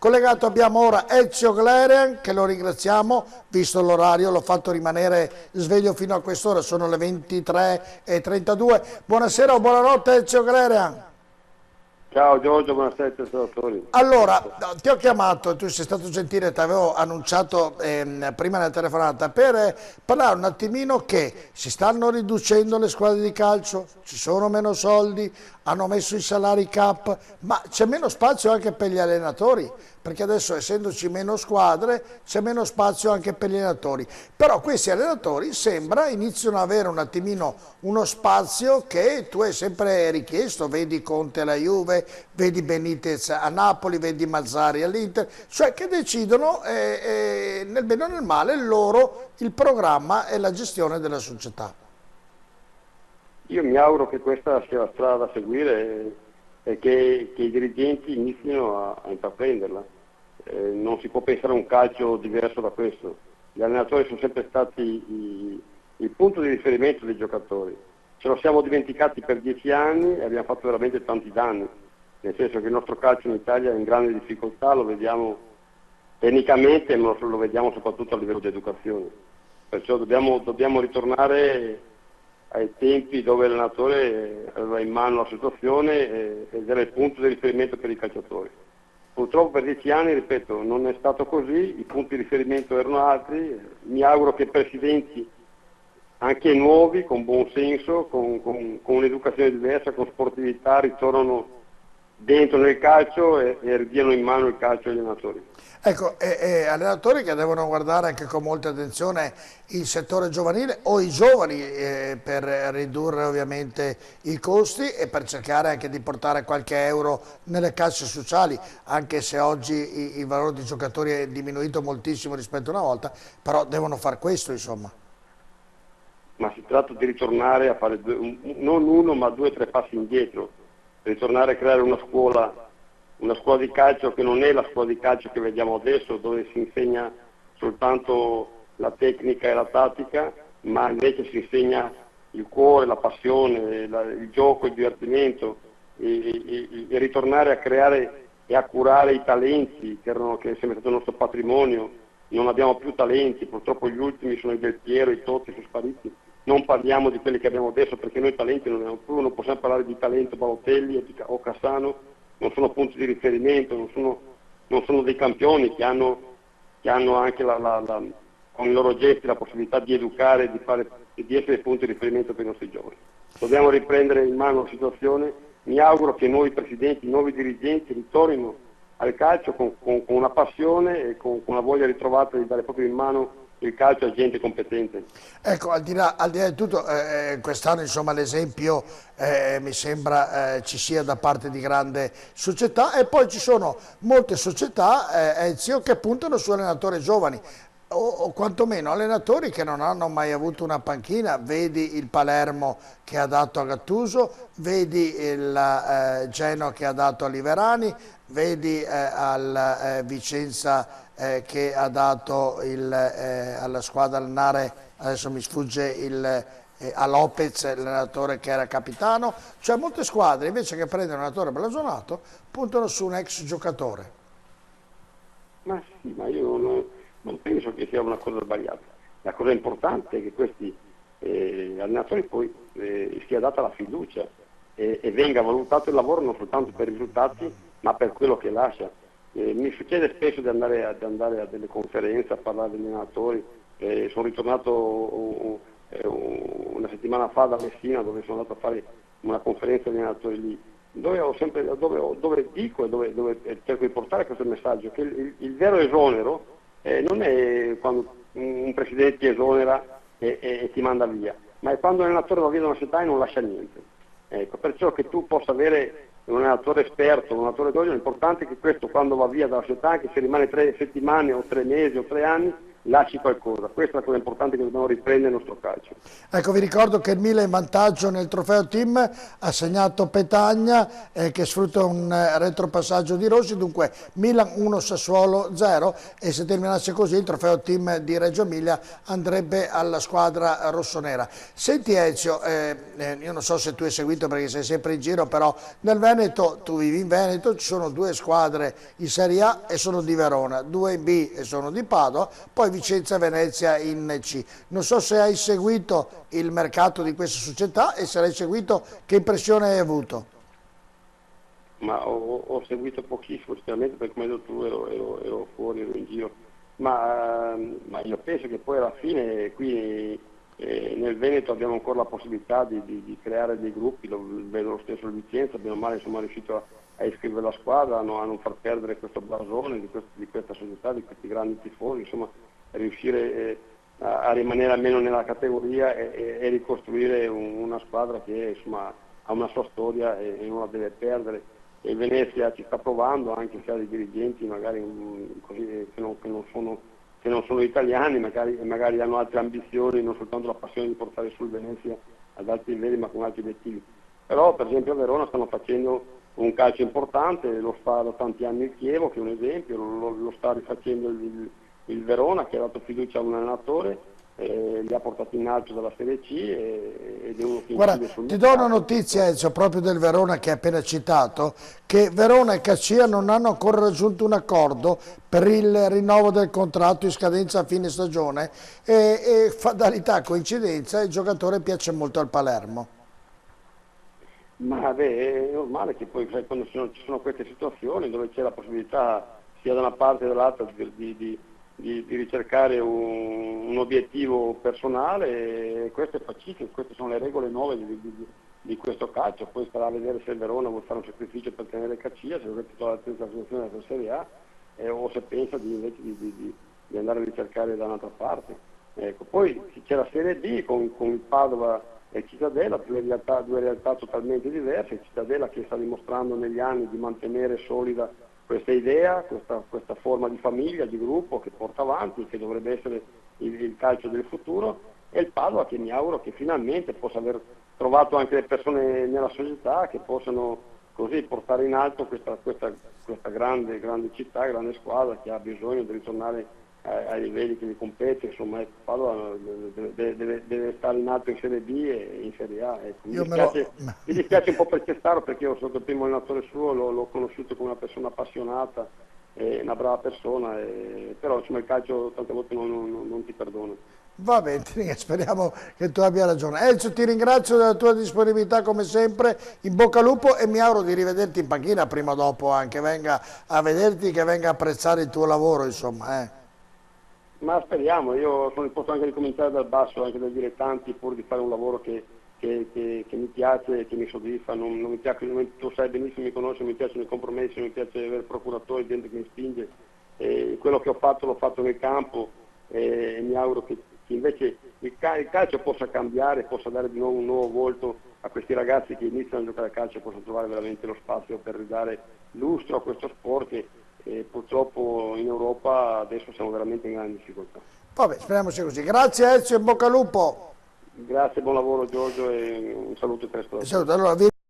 Collegato abbiamo ora Ezio Glerian, che lo ringraziamo, visto l'orario, l'ho fatto rimanere sveglio fino a quest'ora, sono le 23:32. Buonasera o buonanotte Ezio Glerian. Ciao Giorgio, buonasera telespettatori. Allora, ti ho chiamato, tu sei stato gentile, ti avevo annunciato prima nella telefonata, per parlare un attimino che si stanno riducendo le squadre di calcio, ci sono meno soldi, hanno messo i salari cap, ma c'è meno spazio anche per gli allenatori, perché adesso essendoci meno squadre c'è meno spazio anche per gli allenatori. Però questi allenatori sembra iniziano ad avere un attimino uno spazio che tu hai sempre richiesto, vedi Conte alla Juve, vedi Benitez a Napoli, vedi Mazzari all'Inter, cioè che decidono nel bene o nel male loro il programma e la gestione della società. Io mi auguro che questa sia la strada da seguire e che i dirigenti inizino a intraprenderla. Non si può pensare a un calcio diverso da questo. Gli allenatori sono sempre stati il punto di riferimento dei giocatori. Ce lo siamo dimenticati per 10 anni e abbiamo fatto veramente tanti danni, nel senso che il nostro calcio in Italia è in grande difficoltà, lo vediamo tecnicamente, ma lo vediamo soprattutto a livello di educazione. Perciò dobbiamo ritornare ai tempi dove l'allenatore aveva in mano la situazione ed era il punto di riferimento per i calciatori. Purtroppo per 10 anni, ripeto, non è stato così, i punti di riferimento erano altri. Mi auguro che i presidenti, anche nuovi, con buon senso, con un'educazione diversa, con sportività, ritornano dentro nel calcio e ridiano in mano il calcio agli allenatori. Ecco, allenatori che devono guardare anche con molta attenzione il settore giovanile o i giovani per ridurre ovviamente i costi e per cercare anche di portare qualche euro nelle casse sociali, anche se oggi il valore dei giocatori è diminuito moltissimo rispetto a una volta, però devono fare questo insomma. Ma si tratta di ritornare a fare non uno ma 2 o 3 passi indietro, ritornare a creare una scuola di calcio che non è la scuola di calcio che vediamo adesso, dove si insegna soltanto la tecnica e la tattica, ma invece si insegna il cuore, la passione, il gioco, il divertimento, e ritornare a creare e a curare i talenti che è sempre stato il nostro patrimonio. Non abbiamo più talenti, purtroppo gli ultimi sono i Del Piero, i Totti, sono spariti. Non parliamo di quelli che abbiamo adesso perché noi talenti non abbiamo più, non possiamo parlare di talento Balotelli o Cassano, non sono punti di riferimento, non sono dei campioni che hanno anche con i loro gesti la possibilità di educare e di essere punti di riferimento per i nostri giovani. Dobbiamo riprendere in mano la situazione, mi auguro che i nuovi presidenti, i nuovi dirigenti ritornino al calcio con una passione e con una voglia ritrovata di dare proprio in mano il calcio a gente competente. Ecco, al di là di tutto, quest'anno insomma l'esempio mi sembra ci sia da parte di grandi società e poi ci sono molte società, Ezio, che puntano su allenatori giovani o quantomeno allenatori che non hanno mai avuto una panchina, vedi il Palermo che ha dato a Gattuso, vedi il Genoa che ha dato a Liverani, vedi al Vicenza che ha dato alla squadra Alnare, adesso mi sfugge a Lopez, l'allenatore che era capitano, cioè molte squadre invece che prendere un allenatore blasonato puntano su un ex giocatore. Ma sì, ma io non penso che sia una cosa sbagliata. La cosa importante è che questi allenatori poi sia data la fiducia e venga valutato il lavoro non soltanto per i risultati ma per quello che lascia. Mi succede spesso di andare a delle conferenze a parlare degli allenatori. Sono ritornato una settimana fa da Messina dove sono andato a fare una conferenza degli allenatori lì, dove dico e dove cerco di portare questo messaggio, che il vero esonero non è quando un presidente ti esonera e ti manda via, ma è quando l'allenatore va via da una società e non lascia niente. Ecco, perciò che tu possa avere un allenatore esperto, un allenatore d'olio, l'importante è che questo quando va via dalla società, anche se rimane 3 settimane o 3 mesi o 3 anni, lasci qualcosa. Questa è la cosa importante, che dobbiamo riprendere il nostro calcio. Ecco, vi ricordo che il Milan è in vantaggio nel trofeo team, ha segnato Petagna che sfrutta un retropassaggio di Rossi, dunque Milan 1 Sassuolo 0, e se terminasse così il trofeo team di Reggio Emilia andrebbe alla squadra rossonera. Senti Ezio, io non so se tu hai seguito perché sei sempre in giro, però nel Veneto, tu vivi in Veneto, ci sono 2 squadre in Serie A e sono di Verona, 2 in B e sono di Padova, poi Vicenza e Venezia in C. Non so se hai seguito il mercato di queste società, e se l'hai seguito che impressione hai avuto? Ma ho seguito pochissimo, sinceramente, perché come hai detto tu ero fuori, ero in giro, ma io penso che poi alla fine qui nel Veneto abbiamo ancora la possibilità di creare dei gruppi, lo vedo lo stesso il Vicenza, bene o male insomma, è riuscito a iscrivere la squadra, a non far perdere questo blasone di questa società, di questi grandi tifosi, insomma, a riuscire a rimanere almeno nella categoria e ricostruire una squadra che insomma, ha una sua storia e non la deve perdere. E Venezia ci sta provando, anche se ha dei dirigenti magari così, che non sono italiani, magari hanno altre ambizioni, non soltanto la passione di portare sul Venezia ad alti livelli, ma con altri obiettivi. Però per esempio a Verona stanno facendo un calcio importante, lo fa da tanti anni il Chievo, che è un esempio, lo sta rifacendo il Verona, che ha dato fiducia a un allenatore, li ha portati in alto dalla Serie C ed è uno che Guarda, incide sul ti do una mercato. notizia Ezio, proprio del Verona che hai appena citato, che Verona e Cascia non hanno ancora raggiunto un accordo per il rinnovo del contratto in scadenza a fine stagione, e fatalità, coincidenza, il giocatore piace molto al Palermo. Ma beh, è normale che poi sai, quando ci sono queste situazioni dove c'è la possibilità sia da una parte che dall'altra di ricercare un obiettivo personale, e questo è pacifico, queste sono le regole nuove di questo calcio. Poi starà a vedere se il Verona vuole fare un sacrificio per tenere Cascia, se vuole titolare la terza posizione della Serie A, o se pensa invece di andare a ricercare da un'altra parte. Ecco. Poi c'è la Serie B con il Padova e Cittadella, due realtà totalmente diverse. Cittadella che sta dimostrando negli anni di mantenere solida questa idea, questa forma di famiglia, di gruppo che porta avanti, che dovrebbe essere il calcio del futuro, e il Padova che mi auguro che finalmente possa aver trovato anche le persone nella società che possano così portare in alto questa grande città, grande squadra che ha bisogno di ritornare ai livelli che gli compete. Insomma, ecco, Padova deve stare in alto in Serie B e in Serie A. Ecco. Mi dispiace un po' per Cestaro, perché io sono stato il primo allenatore suo, l'ho conosciuto come una persona appassionata, una brava persona, però insomma, il calcio tante volte non ti perdona. Va bene, speriamo che tu abbia ragione. Ezio, ti ringrazio della tua disponibilità come sempre, in bocca al lupo, e mi auguro di rivederti in panchina prima o dopo, anche venga a vederti, che venga a apprezzare il tuo lavoro, insomma. Ma speriamo, io sono disposto anche a ricominciare dal basso, anche da dilettanti, pur di fare un lavoro che mi piace e che mi soddisfa. Non mi piace, tu sai benissimo, mi conosci, non mi piacciono i compromessi, non mi piace avere procuratori, gente che mi spinge. Quello che ho fatto l'ho fatto nel campo, e mi auguro che invece il calcio possa cambiare, possa dare di nuovo un nuovo volto a questi ragazzi che iniziano a giocare a calcio e possano trovare veramente lo spazio per ridare lustro a questo sport che purtroppo in Europa adesso siamo veramente in grande difficoltà. Vabbè, speriamo sia così. Grazie Ezio, in bocca al lupo. Grazie, buon lavoro Giorgio, e un saluto e presto. Saluto. Allora,